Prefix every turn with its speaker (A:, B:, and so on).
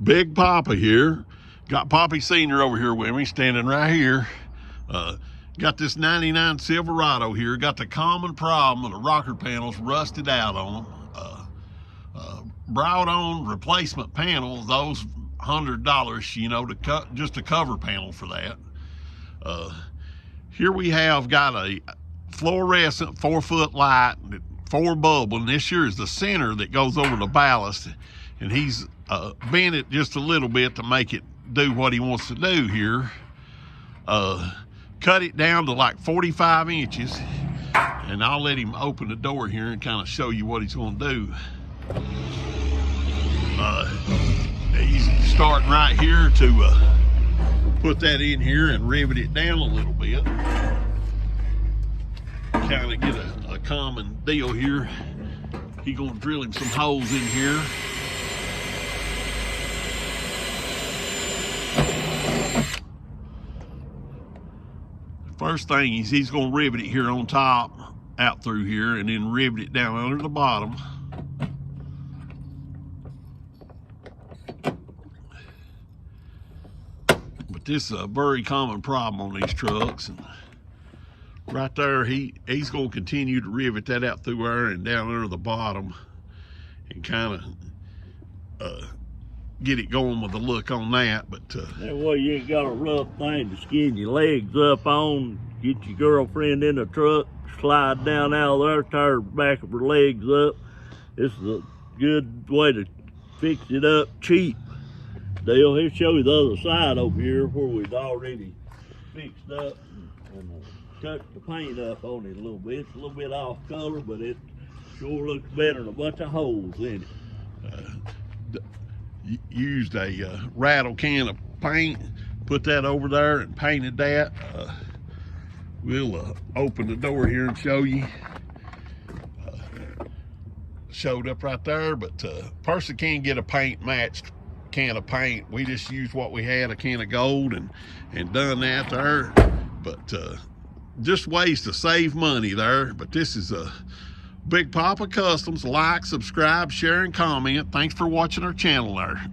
A: Big Papa here. Got Poppy Senior over here with me, standing right here. Got this 99 Silverado here. Got the common problem of the rocker panels rusted out on them. Brought on replacement panels, those $100, you know, to cut just a cover panel for that. Here we have got a fluorescent 4-foot light, 4 bulb, and this here is the center that goes over the ballast, and he's bent it just a little bit to make it do what he wants to do here. Cut it down to like 45 inches, and I'll let him open the door here and kind of show you what he's going to do. He's starting right here to put that in here and rivet it down a little bit. Kind of get a common deal here. He's gonna drill him some holes in here. First thing is he's gonna rivet it here on top, out through here, and then rivet it down under the bottom. But this is a very common problem on these trucks, and right there he's going to continue to rivet that out through there and down under the bottom, and kind of get it going with the look on that. But
B: that way you ain't got a rough thing to skin your legs up on. Get your girlfriend in the truck, slide down out of there, tie the back of her legs up. This is a good way to fix it up cheap. Dale, he'll show you the other side over here where we'd already fixed up and touched the paint up on it a little bit. It's a little bit off color, but it sure looks better than a bunch of holes in it.
A: Used a rattle can of paint, put that over there and painted that. We'll open the door here and show you. Showed up right there, but person can't get a paint matched can of paint. We just used what we had, a can of gold, and done that there. But just ways to save money there. But this is a Big Papa Customs. Like, subscribe, share, and comment. Thanks for watching our channel there.